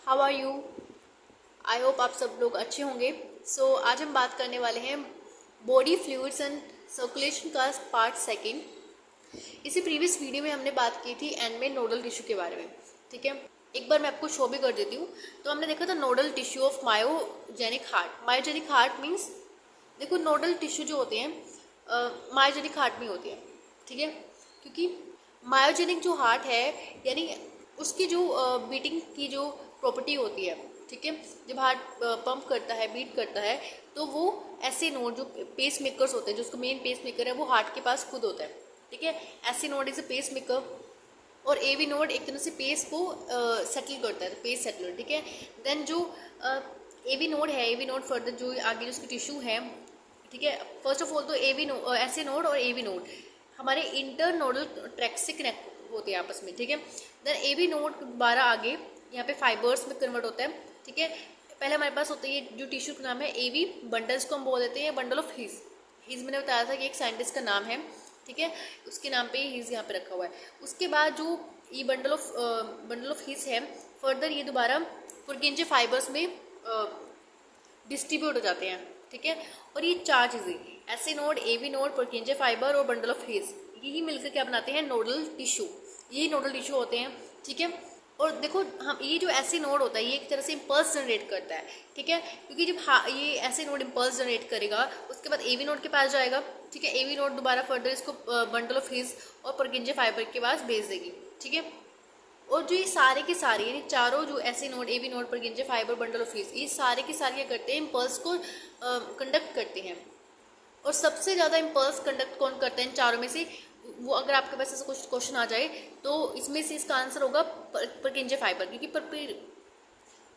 How are you. I hope आप सब लोग अच्छे होंगे। आज हम बात करने वाले हैं बॉडी फ्लूइड्स एंड सर्कुलेशन का पार्ट सेकेंड। इसी प्रीवियस वीडियो में हमने बात की थी एंड में नोडल टिश्यू के बारे में। ठीक है, एक बार मैं आपको शो भी कर देती हूँ। तो हमने देखा था nodal tissue of myogenic heart. Myogenic heart means देखो नोडल टिश्यू जो होते हैं मायोजेनिक हार्ट में होती है। ठीक है, क्योंकि मायोजेनिक जो हार्ट है यानी उसकी जो बीटिंग की जो प्रॉपर्टी होती है, ठीक है, जब हार्ट पंप करता है, बीट करता है, तो वो ऐसे नोड जो पेस मेकर्स होते हैं, जो उसका मेन पेस मेकर है वो हार्ट के पास खुद होता है। ठीक है, SA node is a pacemaker और एवी नोड एक तरह से पेस को सेटल करता है, तो पेस सेटलर। ठीक है, देन जो एवी नोड है, एवी नोड फर्दर जो आगे जो उसकी टिश्यू है, ठीक है, फर्स्ट ऑफ ऑल तो एवी ऐसे नोड और एवी नोड हमारे इंटर नोडल ट्रैक से कनेक्ट होते हैं आपस में। ठीक है, देन एवी नोड दोबारा आगे यहाँ पे फाइबर्स में कन्वर्ट होता है। ठीक है, पहले हमारे पास होता है ये जो टिश्यू का नाम है एवी बंडल्स को हम बोल देते हैं बंडल ऑफ हीज। हीज मैंने बताया था कि एक साइंटिस्ट का नाम है। ठीक है, उसके नाम पे हीज यहाँ पे रखा हुआ है। उसके बाद जो ये बंडल ऑफ हीज है, फर्दर ये दोबारा पुरकिंजे फाइबर्स में डिस्ट्रीब्यूट हो जाते हैं। ठीक है, और ये चार चीज़ें SA node, AV node, Purkinje fibre और बंडल ऑफ हीज, यही मिलकर क्या बनाते हैं नोडल टिश्यू। यही नोडल टिश्यू होते हैं। ठीक है, और देखो हम ये जो ऐसे नोड होता है ये एक तरह से इम्पल्स जनरेट करता है। ठीक है, क्योंकि जब ये ऐसे नोड इम्पल्स जनरेट करेगा उसके बाद एवी नोड के पास जाएगा। ठीक है, एवी नोड दोबारा फर्दर इसको बंडल ऑफ हीज और पुरकिंजे फाइबर के पास भेज देगी। ठीक है, और जो ये सारे के सारे यानी चारों जो SA node, AV node, Purkinje fibre, bundle of His, ये सारे के सारे क्या करते हैं इम्पल्स को कंडक्ट करते हैं। और सबसे ज़्यादा इम्पल्स कंडक्ट कौन करता है इन चारों में से, वो अगर आपके पास ऐसा कुछ क्वेश्चन आ जाए तो इसमें से इसका आंसर होगा पुरकिंजे फाइबर। क्योंकि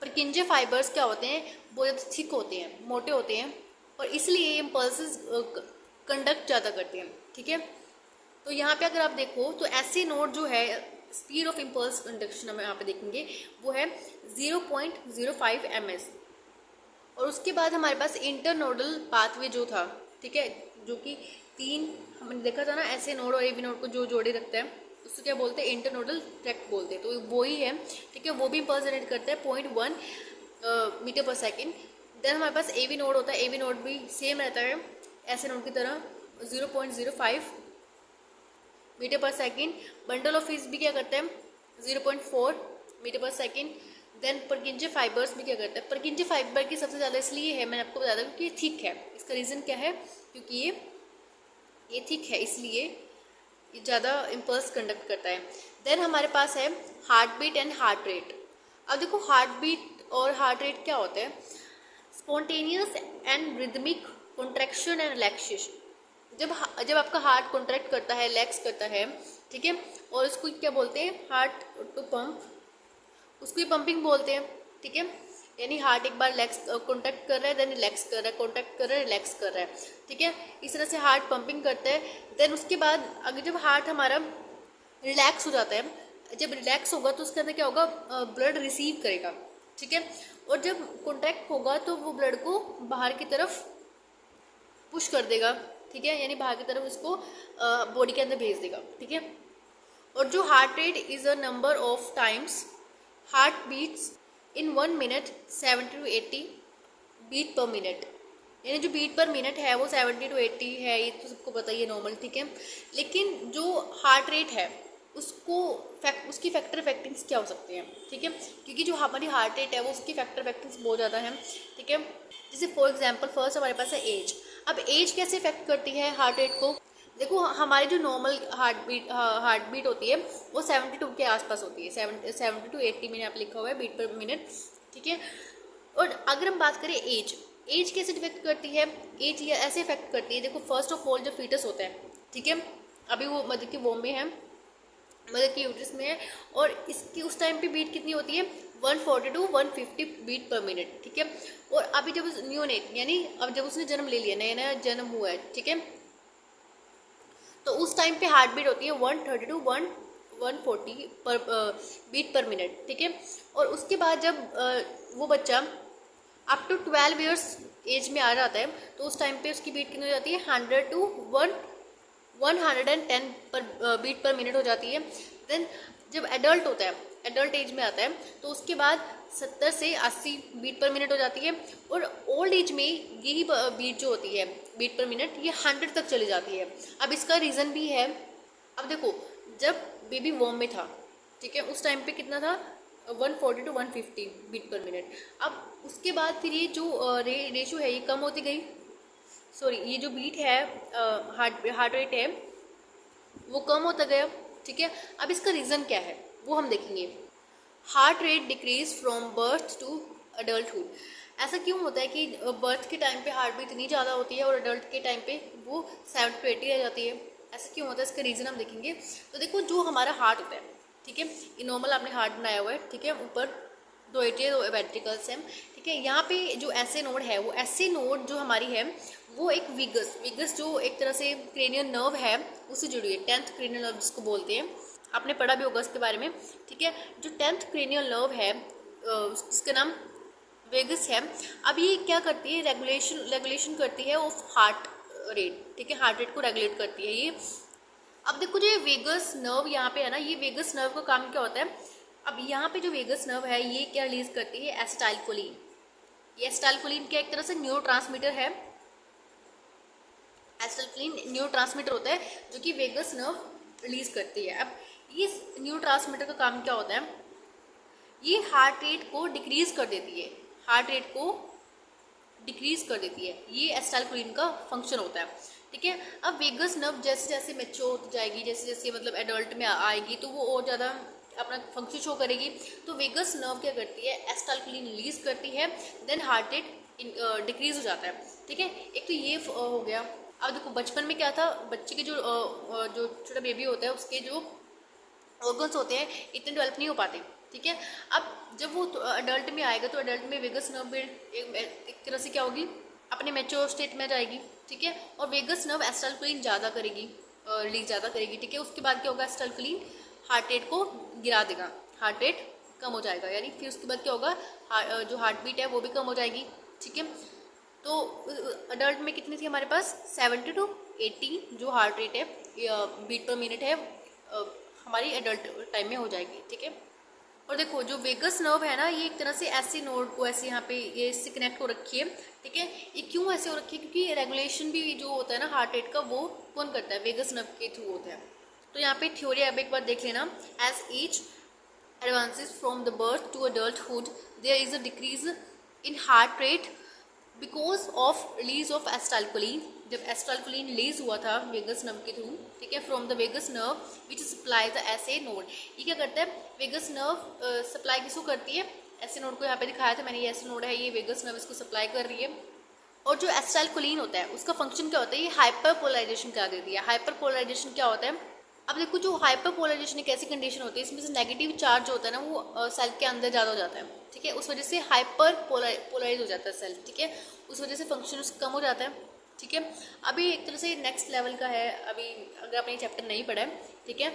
पुरकिंजे फाइबर्स क्या होते हैं, बहुत ज़्यादा थिक होते हैं, मोटे होते हैं, और इसलिए इम्पल्सेस कंडक्ट ज़्यादा करते हैं। ठीक है, तो यहाँ पे अगर आप देखो तो ऐसे नोड जो है स्पीड ऑफ इम्पल्स कंडक्शन हम यहाँ पे देखेंगे वो है 0.05 ms। और उसके बाद हमारे पास इंटरनोडल पाथवे जो था, ठीक है, जो कि तीन हमने देखा था ना ऐसे नोड और एवी नोड को जो जोड़े रखता है उसको क्या बोलते हैं इंटरनोडल ट्रैक्ट बोलते हैं। तो वो ही है। ठीक है, वो भी इम्पल्स जनरेट करता है 0.1 मीटर पर सेकेंड। देन हमारे पास एवी नोड होता है, एवी नोड भी सेम रहता है ऐसे नोड की तरह 0.05 मीटर पर सेकेंड। बंडल ऑफ हीज भी क्या करता है 0.4 मीटर पर सेकेंड। देन पुरकिंजे फाइबर्स भी क्या करता है, पुरकिंजे फाइबर की सबसे ज़्यादा इसलिए है, मैंने आपको बताया था क्योंकि ये थिक है। इसका रीज़न क्या है, क्योंकि ये थिक है इसलिए ये ज़्यादा इम्पल्स कंडक्ट करता है। देन हमारे पास है heartbeat and heart rate. अब देखो हार्ट बीट और हार्ट रेट क्या होता है, spontaneous and rhythmic contraction and relaxation. जब आपका हार्ट कॉन्ट्रैक्ट करता है, रिलैक्स करता है, ठीक है, और उसको क्या बोलते हैं हार्ट टू पंप, उसको ही पंपिंग बोलते हैं। ठीक है, यानी हार्ट एक बार रिलैक्स कॉन्ट्रैक्ट कर रहा है, देन रिलैक्स कर रहा है, कॉन्ट्रैक्ट कर रहा है, रिलैक्स कर रहा है। ठीक है, इस तरह से हार्ट पंपिंग करता है। देन उसके बाद अगर जब हार्ट हमारा रिलैक्स हो जाता है, जब रिलैक्स होगा तो उसके अंदर क्या होगा, ब्लड रिसीव करेगा। ठीक है, और जब कॉन्ट्रैक्ट होगा तो वो ब्लड को बाहर की तरफ पुश कर देगा। ठीक है, यानी बाहर की तरफ उसको बॉडी के अंदर भेज देगा। ठीक है, और जो heart rate is a number of times heart beats in 1 minute 70 to 80 beat per minute. यानी जो बीट पर मिनट है वो 70 to 80 है, ये तो सबको पता ही है नॉर्मल। ठीक है, लेकिन जो हार्ट रेट है उसकी फैक्टर इफेक्टिंग्स क्या हो सकते हैं। ठीक है, क्योंकि जो हमारी हार्ट रेट है वो उसकी फैक्टर इफेक्टिंग्स बहुत ज़्यादा है। ठीक है, जैसे फॉर एग्जांपल फर्स्ट हमारे पास है एज। अब एज कैसे इफेक्ट करती है हार्ट रेट को, देखो हमारी जो नॉर्मल हार्ट बीट होती है वो 72 के आसपास होती है, 70 to 80 मैंने यहाँ पे लिखा हुआ है बीट पर मिनट। ठीक है, और अगर हम बात करें एज कैसे इफेक्ट करती है, एज ये ऐसे इफेक्ट करती है, देखो फर्स्ट ऑफ ऑल जो फीटस होता है, ठीक है, अभी वो मदर की वोम में है, मदर की यूट्रस में है, और इसकी उस टाइम पे बीट कितनी होती है 140 to 150 बीट पर मिनट। ठीक है, और अभी जब न्यूनेट यानी अब जब उसने जन्म ले लिया, नया नया जन्म हुआ है, ठीक है, तो उस टाइम पे हार्ट बीट होती है 130 to 140 पर बीट पर मिनट। ठीक है, और उसके बाद जब वो बच्चा अप टू 12 ईयर्स एज में आ जाता है तो उस टाइम पे उसकी बीट कितनी हो जाती है 100 to 110 पर बीट पर मिनट हो जाती है। देन जब एडल्ट होता है, एडल्ट एज में आता है तो उसके बाद 70 से 80 बीट पर मिनट हो जाती है, और ओल्ड एज में यही बीट जो होती है, बीट पर मिनट, ये 100 तक चली जाती है। अब इसका रीज़न भी है। अब देखो, जब बेबी वॉर्म में था, ठीक है, उस टाइम पे कितना था, 140 to 150 बीट पर मिनट। अब उसके बाद फिर ये जो रेशो है ये कम होती गई, सॉरी ये जो बीट है, हार्ट रेट है, वो कम होता गया, ठीक है। अब इसका रीज़न क्या है वो हम देखेंगे। Heart rate decrease from birth to adulthood. ऐसा क्यों होता है कि बर्थ के टाइम पे हार्ट बीट इतनी ज़्यादा होती है और अडल्ट के टाइम पे वो 70 to 80 रह जाती है? ऐसा क्यों होता है, इसका रीज़न हम देखेंगे। तो देखो, जो हमारा हार्ट होता है, ठीक है, ये नॉर्मल आपने हार्ट बनाया हुआ है, ठीक है, ऊपर 2 एट्रिया 2 वेंट्रिकल्स हैं, ठीक है। यहाँ पे जो ऐसे नोड है, वो ऐसे नोड जो हमारी है वो एक विगस जो एक तरह से क्रेनियल नर्व है उससे जुड़ी है, 10th क्रेनियल नर्व जिसको बोलते हैं, आपने पढ़ा भी होगा इसके बारे में, ठीक है। जो 10th क्रेनियल नर्व है जिसका नाम वेगस है, अब ये क्या करती है, रेगुलेशन करती है ऑफ हार्ट रेट, ठीक है, हार्ट रेट को रेगुलेट करती है ये। अब देखो, जो ये वेगस नर्व यहाँ पे है ना, ये वेगस नर्व का काम क्या होता है। अब यहाँ पे जो वेगस नर्व है ये क्या रिलीज करती है, एसिटाइलकोलिन। ये एसिटाइलकोलिन क्या एक तरह से न्यूरोट्रांसमीटर है, एसिटाइलकोलिन न्यूरोट्रांसमीटर होता है जो कि वेगस नर्व रिलीज करती है। अब ये न्यूरोट्रांसमीटर का काम क्या होता है, ये हार्ट रेट को डिक्रीज कर देती है, हार्ट रेट को डिक्रीज कर देती है, ये एसिटाइलकोलिन का फंक्शन होता है, ठीक है। अब वेगस नर्व जैसे जैसे मैच्योर होती जाएगी, जैसे जैसे मतलब एडल्ट में आएगी तो वो और ज़्यादा अपना फंक्शन शो करेगी। तो वेगस नर्व क्या करती है, एसिटाइलकोलिन रिलीज करती है, देन हार्ट रेट डिक्रीज हो जाता है, ठीक है। एक तो ये हो गया। अब देखो, बचपन में क्या था, बच्चे के जो छोटा बेबी होता है उसके जो ऑर्गन्स होते हैं इतने डेवलप नहीं हो पाते, ठीक है। अब जब वो अडल्ट में आएगा तो अडल्ट में वेगस नर्व एक तरह से क्या होगी, अपने मैच्योर स्टेट में जाएगी, ठीक है। और वेगस नर्व एसिटाइलकोलिन ज़्यादा करेगी, रिलीज ज़्यादा करेगी, ठीक है। उसके बाद क्या होगा, एसिटाइलकोलिन हार्ट रेट को गिरा देगा, हार्ट रेट कम हो जाएगा, यानी फिर उसके बाद क्या होगा, जो हार्ट बीट है वो भी कम हो जाएगी, ठीक है। तो अडल्ट में कितनी थी हमारे पास, 70 to 80 जो हार्ट रेट है बीट पर मिनट है हमारी एडल्ट टाइम में हो जाएगी, ठीक है। और देखो, जो वेगस नर्व है ना, ये एक तरह से ऐसे नोड को ऐसे यहाँ पे ये इससे कनेक्ट हो रखी है, ठीक है। ये क्यों ऐसे हो रखी है, क्योंकि रेगुलेशन भी जो होता है ना हार्ट रेट का, वो कौन करता है, वेगस नर्व के थ्रू होता है। तो यहाँ पे थ्योरी अब एक बार देख लेना, as age advances from the birth to adulthood there is a decrease in heart rate because of release of acetylcholine. जब एसिटाइलकोलिन रिलीज हुआ था वेगस नर्व के थ्रू, ठीक है, from the vagus nerve which supply the SA node. ये क्या करता है, वेगस नर्व सप्लाई किसको करती है, ऐसे नोड को यहाँ पे दिखाया था मैंने, ये ऐसे नोड है, ये वेगस नर्व इसको सप्लाई कर रही है। और जो एसिटाइलकोलिन होता है उसका फंक्शन क्या होता है, ये हाइपर पोलराइजेशन करा देती है। हाइपर पोलराइजेशन क्या होता है, अब देखो, जो हाइपर पोलराइजेशन एक ऐसी कंडीशन होती है इसमें से नेगेटिव चार्ज जो होता है ना वो सेल के अंदर ज़्यादा हो जाता है, ठीक है, उस वजह से हाइपर पोलराइज हो जाता है सेल, ठीक है, उस वजह से फंक्शन कम हो जाता है, ठीक है। अभी एक तरह से नेक्स्ट लेवल का है, अभी अगर आपने ये चैप्टर नहीं पढ़ा है, ठीक है,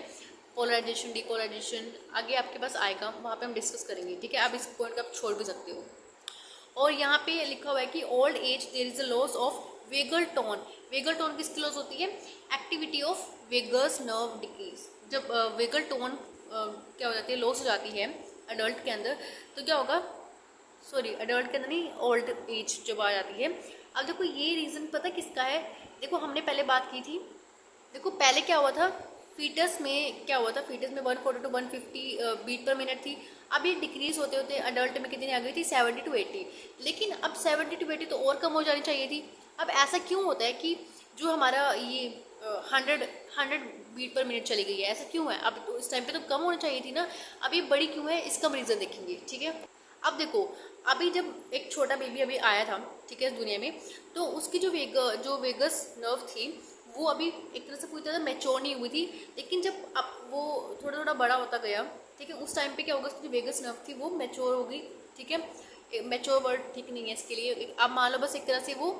पोलराइजेशन डीपोलराइजेशन आगे आपके पास आएगा, वहाँ पे हम डिस्कस करेंगे, ठीक है। आप इस पॉइंट को आप छोड़ भी सकते हो। और यहाँ पे लिखा हुआ है कि old age there is a loss of vagal tone. Vagal tone किसकी लॉस होती है, activity of vagus nerve decrease. जब वेगल टोन क्या हो जाती है, लॉस हो जाती है अडल्ट के अंदर, तो क्या होगा, सॉरी अडल्ट के अंदर नहीं, ओल्ड एज जब आ जाती है। अब देखो, ये रीज़न पता किसका है, देखो हमने पहले बात की थी, देखो पहले क्या हुआ था, फीटस में क्या हुआ था, फीटस में 140 to 150 बीट पर मिनट थी। अब ये डिक्रीज होते होते अडल्ट में कितनी आ गई थी, 70 to 80। लेकिन अब 70 to 80 तो और कम हो जानी चाहिए थी। अब ऐसा क्यों होता है कि जो हमारा ये 100 बीट पर मिनट चली गई है, ऐसा क्यों है, अब तो इस टाइम पे तो कम होनी चाहिए थी ना, अब ये बड़ी क्यों है, इसका हम रीज़न देखेंगे, ठीक है। अब देखो, अभी जब एक छोटा बेबी अभी आया था, ठीक है, इस दुनिया में, तो उसकी जो वेगस नर्व थी वो अभी एक तरह से पूरी तरह मैच्योर नहीं हुई थी। लेकिन जब अब वो थोड़ा थोड़ा बड़ा होता गया, ठीक है, उस टाइम पे क्या होगा, उसकी जो वेगस नर्व थी वो मैच्योर हो गई, ठीक है। मैच्योर वर्ड ठीक नहीं है इसके लिए, अब मान लो बस एक तरह से वो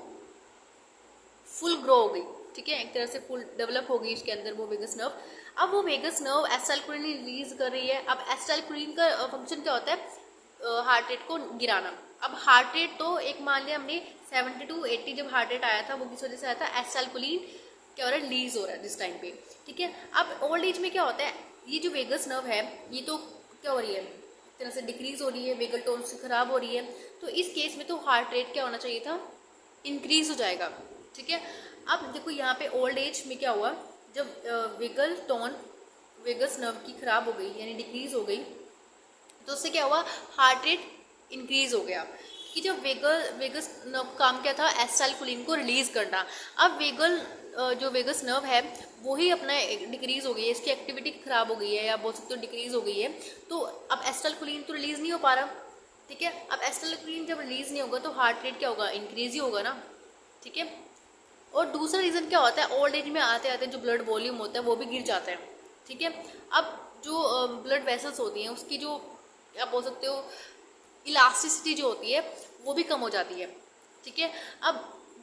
फुल ग्रो हो गई, ठीक है, एक तरह से फुल डेवलप हो गई उसके अंदर वो वेगस नर्व। अब वो वेगस नर्व एसिटाइलकोलिन रिलीज कर रही है। अब एसिटाइलकोलिन का फंक्शन क्या होता है, हार्ट रेट को गिराना। अब हार्ट रेट तो एक मान लिया हमने 70 to 80 जब हार्ट रेट आया था वो किस वजह से आया था, एसिटाइलकोलिन क्या हो रहा है, रिलीज हो रहा है जिस टाइम पे, ठीक है। अब ओल्ड एज में क्या होता है, ये जो वेगस नर्व है ये तो क्या हो रही है, एक तरह से डिक्रीज हो रही है, वेगल टोन से खराब हो रही है, तो इस केस में तो हार्ट रेट क्या होना चाहिए था, इंक्रीज हो जाएगा। ठीक है, अब देखो यहाँ पे ओल्ड एज में क्या हुआ, जब वेगल टोन वेगस नर्व की खराब हो गई यानी डिक्रीज हो गई, तो उससे क्या हुआ, हार्ट रेट इंक्रीज हो गया। कि जब वेगस नर्व काम क्या था, एसिटाइलकोलिन को रिलीज करना। अब जो वेगस नर्व है वो ही अपना डिक्रीज हो गई है, इसकी एक्टिविटी खराब हो गई है या बोल सकते हो डिक्रीज हो गई है, तो अब एसिटाइलकोलिन तो रिलीज नहीं हो पा रहा। ठीक है, अब एसिटाइलकोलिन जब रिलीज नहीं होगा तो हार्ट रेट क्या होगा, इंक्रीज ही होगा ना। ठीक है, और दूसरा रीज़न क्या होता है, ओल्ड एज में आते आते जो ब्लड वॉल्यूम होता है वो भी गिर जाता है। ठीक है, अब जो ब्लड वेसल्स होती हैं उसकी जो आप बोल सकते हो इलास्टिसिटी जो होती है वो भी कम हो जाती है। ठीक है, अब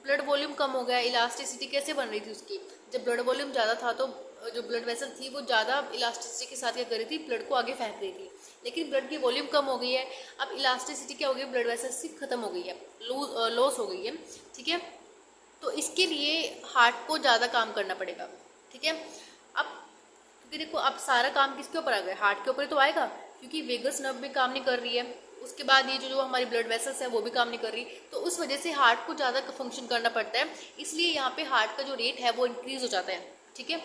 ब्लड वॉल्यूम कम हो गया, इलास्टिसिटी कैसे बन रही थी उसकी, जब ब्लड वॉल्यूम ज़्यादा था तो जो ब्लड वेसल थी वो ज़्यादा इलास्टिसिटी के साथ क्या कर रही थी, ब्लड को आगे फेंक रही थी। लेकिन ब्लड की वॉल्यूम कम हो गई है, अब इलास्टिसिटी क्या हो गई, ब्लड वेसल्स की खत्म हो गई है, लॉस हो गई है। ठीक है, तो इसके लिए हार्ट को ज़्यादा काम करना पड़ेगा। ठीक है, अब क्योंकि देखो अब सारा काम किसके ऊपर आ गया, हार्ट के ऊपर तो आएगा, क्योंकि वेगस नर्व भी काम नहीं कर रही है, उसके बाद ये जो हमारी ब्लड वेसल्स है वो भी काम नहीं कर रही, तो उस वजह से हार्ट को ज़्यादा फंक्शन करना पड़ता है, इसलिए यहाँ पे हार्ट का जो रेट है वो इंक्रीज हो जाता है। ठीक है,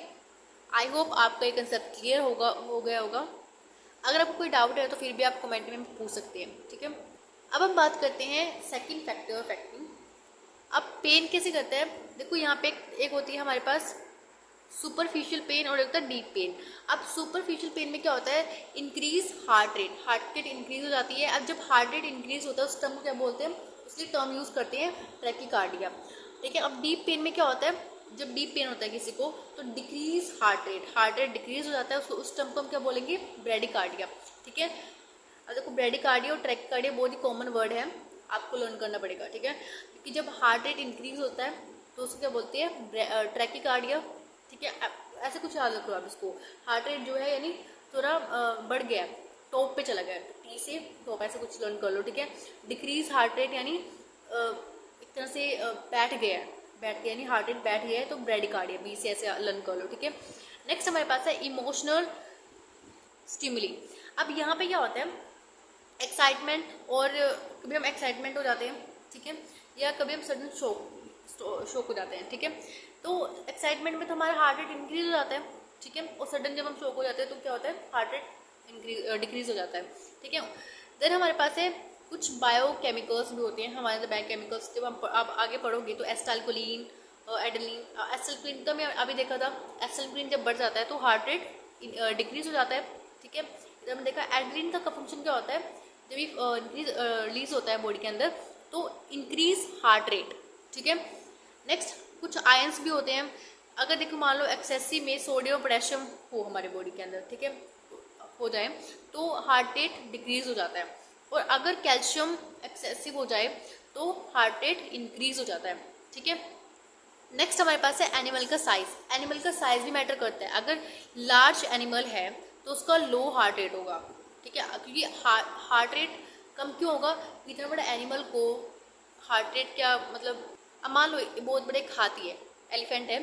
आई होप आपका ये कंसेप्ट क्लियर हो गया होगा। अगर आपको कोई डाउट है तो फिर भी आप कमेंट में पूछ सकते हैं। ठीक है, अब हम बात करते हैं सेकंड फैक्टर ऑफ एक्टिंग। अब पेन कैसे करते हैं, देखो यहाँ पे एक होती है हमारे पास सुपरफिशियल पेन और एक होता है डीप पेन। अब सुपरफिशियल पेन में क्या होता है, इंक्रीज हार्ट रेट इंक्रीज हो जाती है। अब जब हार्ट रेट इंक्रीज होता है उस टर्म को क्या बोलते हैं, उसके टर्म यूज करते हैं ट्रैकीकार्डिया। ठीक है, अब डीप पेन में क्या होता है, जब डीप पेन होता है किसी को तो डिक्रीज हार्ट रेट डिक्रीज हो जाता है, उसको उस टर्म को हम क्या बोलेंगे, ब्रेडिकार्डिया। ठीक है, अब देखो ब्रेडिकार्डिया और ट्रैकीकार्डिया बहुत ही कॉमन वर्ड है, आपको लर्न करना पड़ेगा। ठीक है, क्योंकि जब हार्ट रेट इंक्रीज होता है तो उसको क्या बोलते हैं, ट्रैकीकार्डिया। ठीक है, ऐसे कुछ याद रखो आप इसको, हार्ट रेट जो है यानी थोड़ा बढ़ गया, टॉप पे चला गया, टी से टॉप, ऐसे कुछ लर्न कर लो। ठीक है, डिक्रीज हार्ट रेट यानी एक तरह से बैठ गया यानी हार्ट रेट बैठ गया है, तो ब्रेडिकार्डिया, बी से ऐसे लर्न कर लो। ठीक है, नेक्स्ट हमारे पास है इमोशनल स्टिमुली। अब यहाँ पे क्या होता है, एक्साइटमेंट, और कभी हम एक्साइटमेंट हो जाते हैं, ठीक है, या कभी हम सडन शॉक हो जाते हैं। ठीक है, तो एक्साइटमेंट में तो हमारा हार्ट रेट इंक्रीज हो जाता है। ठीक है, और सडन जब हम शॉक हो जाते हैं तो क्या होता है, हार्ट रेट डिक्रीज हो जाता है। ठीक है, देन हमारे पास है कुछ बायोकेमिकल्स भी होते हैं हमारे अंदर, बायोकेमिकल्स जब हम आप आगे पढ़ोगे तो एसिटाइलकोलिन, एडेनिन, एसिटाइलकोलिन का मैं अभी देखा था, एसिटाइलकोलिन जब बढ़ जाता है तो हार्ट रेट डिक्रीज हो जाता है। ठीक है, जब हमने देखा एडेनिन का फंक्शन क्या होता है, जब ये रिलीज होता है बॉडी के अंदर तो इंक्रीज हार्ट रेट। ठीक है, नेक्स्ट कुछ आयंस भी होते हैं, अगर देखो मान लो एक्सेसिव में सोडियम पोटेशियम हो हमारे बॉडी के अंदर, ठीक है, हो जाए तो हार्ट रेट डिक्रीज हो जाता है, और अगर कैल्शियम एक्सेसिव हो जाए तो हार्ट रेट इंक्रीज हो जाता है। ठीक है, नेक्स्ट हमारे पास है एनिमल का साइज। एनिमल का साइज भी मैटर करता है, अगर लार्ज एनिमल है तो उसका लो हार्ट रेट होगा। ठीक है, क्योंकि हार्ट रेट कम क्यों होगा, इतना बड़ा एनिमल को हार्ट रेट क्या मतलब, अब मान लो बहुत बड़े एक हाथी है, एलिफेंट है,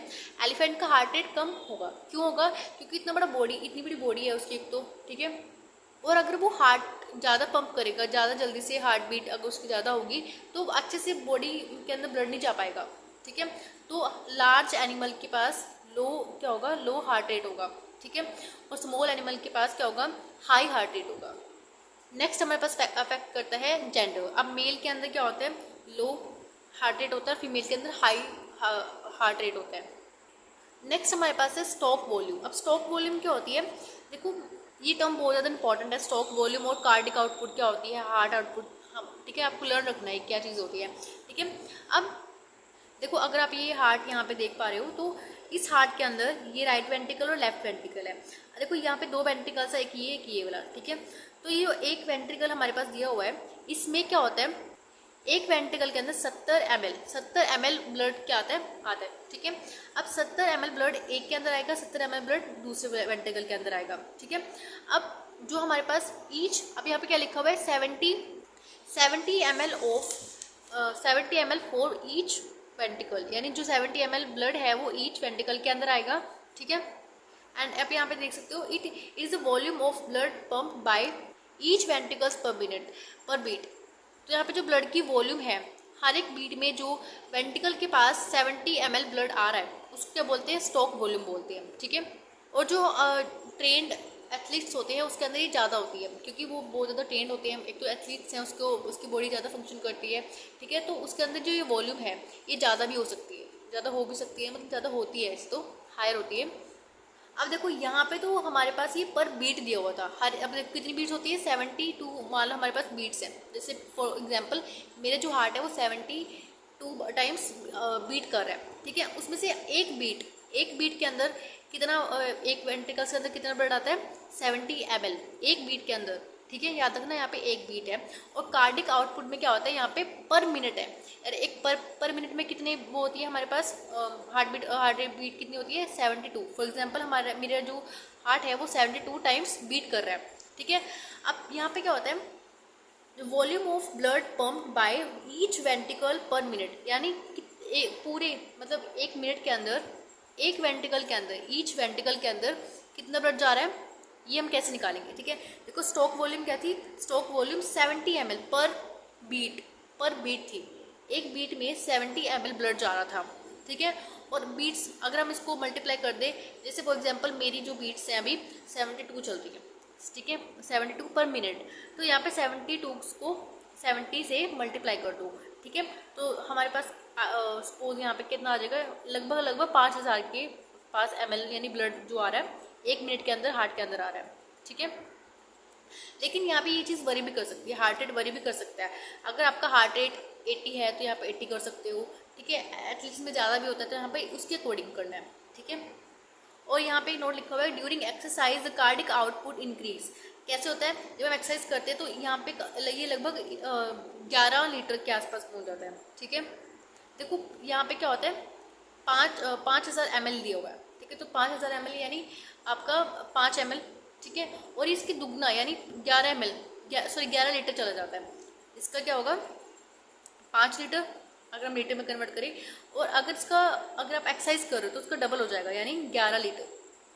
एलिफेंट का हार्ट रेट कम होगा, क्यों होगा, क्योंकि इतनी बड़ी बॉडी है उसकी एक तो। ठीक है, और अगर वो हार्ट ज़्यादा पंप करेगा, ज़्यादा जल्दी से हार्ट बीट अगर उसकी ज़्यादा होगी तो अच्छे से बॉडी के अंदर ब्लड नहीं जा पाएगा। ठीक है, तो लार्ज एनिमल के पास लो क्या होगा, लो हार्ट रेट होगा। ठीक है, और स्मॉल एनिमल के पास क्या होगा, हाई हार्ट रेट होगा। नेक्स्ट हमारे पास अफेक्ट करता है जेंडर। अब मेल के अंदर क्या होता है, लो हार्ट रेट होता है, फीमेल के अंदर हाई हार्ट रेट होता है। नेक्स्ट हमारे पास है स्टॉक वॉल्यूम। अब स्टॉक वॉल्यूम क्या होती है, देखो ये टर्म बहुत ज़्यादा इंपॉर्टेंट है, स्टॉक वॉल्यूम और कार्डिक आउटपुट क्या होती है, हार्ट आउटपुट। हाँ ठीक है, आपको लर्न रखना है क्या चीज़ होती है। ठीक है, अब देखो अगर आप ये हार्ट यहाँ पे देख पा रहे हो तो इस हार्ट के अंदर ये राइट वेंट्रिकल और लेफ्ट वेंट्रिकल है। देखो यहाँ पे दो वेंट्रिकल्स है, एक ये वाला। ठीक है, तो ये एक वेंट्रिकल हमारे पास दिया हुआ है, इसमें क्या होता है, एक वेंट्रिकल के अंदर 70 ml ब्लड क्या आता है। ठीक है, अब 70 ml ब्लड एक के अंदर आएगा, 70 ml ब्लड दूसरे वेंट्रिकल के अंदर आएगा। ठीक है, अब जो हमारे पास ईच, अब यहाँ पे क्या लिखा हुआ है, 70 ml of 70 ml for each ventricle, यानी जो 70 ml ब्लड है वो ईच वेंट्रिकल के अंदर आएगा। ठीक है, एंड आप यहाँ पे देख सकते हो it is the volume of blood pump by each ventricles पर मिनट पर बीट। तो यहाँ पे जो ब्लड की वॉल्यूम है हर एक बीट में जो वेंट्रिकल के पास 70 ml ब्लड आ रहा है उसको क्या बोलते हैं, स्टॉक वॉल्यूम बोलते हैं, ठीक है। और जो ट्रेंड एथलीट्स होते हैं उसके अंदर ये ज़्यादा होती है क्योंकि वो बहुत ज़्यादा ट्रेंड होते हैं, एक तो एथलीट्स हैं उसको उसकी बॉडी ज़्यादा फंक्शन करती है, ठीक है। तो उसके अंदर जो ये वॉल्यूम है ये ज़्यादा भी हो सकती है, ज़्यादा हो भी सकती है, मतलब ज़्यादा होती है, तो हायर होती है। अब देखो यहाँ पे तो हमारे पास ये पर बीट दिया हुआ था, हर अब देखो कितनी बीट्स होती है, 72 मान लो हमारे पास बीट्स हैं। जैसे फॉर एग्जांपल मेरे जो हार्ट है वो 72 टाइम्स बीट कर रहा है, ठीक है। उसमें से एक बीट के अंदर कितना एक वेंट्रिकल्स के अंदर कितना ब्लड आता है, 70 ml एक बीट के अंदर, ठीक है। याद रखना यहाँ पे एक बीट है। और कार्डिक आउटपुट में क्या होता है, यहाँ पे पर मिनट है, अरे एक पर मिनट में कितने वो होती है हमारे पास हार्ट रेट बीट कितनी होती है, 72। फॉर एग्जांपल हमारा मेरा जो हार्ट है वो 72 टाइम्स बीट कर रहा है, ठीक है। अब यहाँ पे क्या होता है, volume of blood pump by each ventricle पर मिनट, यानी पूरे मतलब एक मिनट के अंदर एक वेंट्रिकल के अंदर ईच वेंट्रिकल के अंदर कितना ब्लड जा रहा है, ये हम कैसे निकालेंगे, ठीक है। देखो स्टॉक वॉल्यूम क्या थी, स्टॉक वॉल्यूम 70 ml पर बीट थी, एक बीट में 70 ml ब्लड जा रहा था, ठीक है। और बीट्स अगर हम इसको मल्टीप्लाई कर दें, जैसे फॉर एग्जांपल मेरी जो बीट्स हैं अभी 72 चल रही है, ठीक है, 72 पर मिनट, तो यहाँ पे 72 को 70 से मल्टीप्लाई कर दो, ठीक है। तो हमारे पास सपोज यहाँ पे कितना आ जाएगा, लगभग 5000 के पास ml यानी ब्लड जो आ रहा है एक मिनट के अंदर हार्ट के अंदर आ रहा है, ठीक है। लेकिन यहाँ पे ये चीज़ वरी भी कर सकती है, हार्ट रेट वरी भी कर सकता है। अगर आपका हार्ट रेट 80 है तो यहाँ पे 80 कर सकते हो, ठीक है। एटलीस्ट में ज़्यादा भी होता है तो यहाँ पे उसके अकॉर्डिंग करना है, ठीक है। और यहाँ पे नोट लिखा हुआ है during exercise the cardiac output increase. कैसे होता है, जब हम एक्सरसाइज करते हैं तो यहाँ पे ये लगभग 11 लीटर के आसपास पहुँच जाता है, ठीक है। देखो यहाँ पे क्या होता है, 5000 ml दिया हुआ है, ठीक है। तो 5000 ml यानी आपका 5 ml, ठीक है। और इसकी दुगना यानी 11 ml 11 लीटर चला जाता है। इसका क्या होगा 5 लीटर अगर हम लीटर में कन्वर्ट करें, और अगर आप एक्सरसाइज कर रहे हो तो उसका डबल हो जाएगा यानी 11 लीटर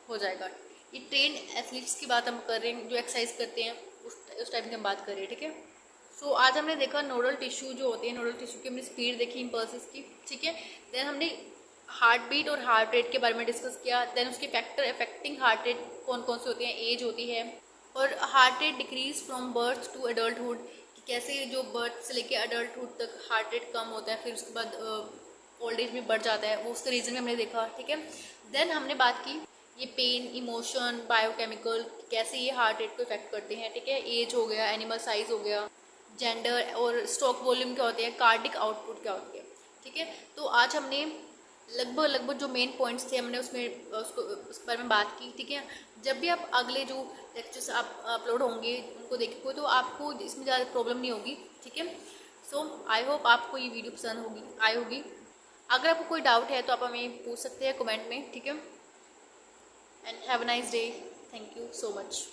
हो जाएगा। ये ट्रेन एथलीट्स की बात हम कर रहे हैं जो एक्सरसाइज करते हैं, उस टाइप की हम बात कर रहे हैं, ठीक है। सो आज हमने देखा नोडल टिश्यू जो होते हैं, नोडल टिश्यू की हमने स्पीड देखी इम्पल्सेस की, ठीक है। देन हमने हार्ट बीट और हार्ट रेट के बारे में डिस्कस किया। देन उसके फैक्टर अफेक्टिंग हार्ट रेट कौन कौन से होते हैं, एज होती है, और heart rate decrease from birth to adulthood, कि कैसे जो बर्थ से लेके एडल्टहुड तक हार्ट रेट कम होता है, फिर उसके बाद ओल्ड एज में बढ़ जाता है, वो उसका रीज़न भी हमने देखा, ठीक है। देन हमने बात की ये पेन, इमोशन, बायोकेमिकल कैसे ये हार्ट रेट को इफेक्ट करते हैं, ठीक है। एज हो गया, एनिमल साइज हो गया, जेंडर, और स्टॉक वॉल्यूम क्या होते हैं, कार्डिक आउटपुट क्या होती है, ठीक है। तो आज हमने लगभग जो मेन पॉइंट्स थे हमने उसके बारे में बात की, ठीक है। जब भी आप अगले जो लेक्चर्स आप अपलोड होंगे उनको देखोगे तो आपको इसमें ज़्यादा प्रॉब्लम नहीं होगी, ठीक है। सो आई होप आपको ये वीडियो पसंद आई होगी। अगर आपको कोई डाउट है तो आप हमें पूछ सकते हैं कमेंट में, ठीक है। And have a nice day, thank you so much.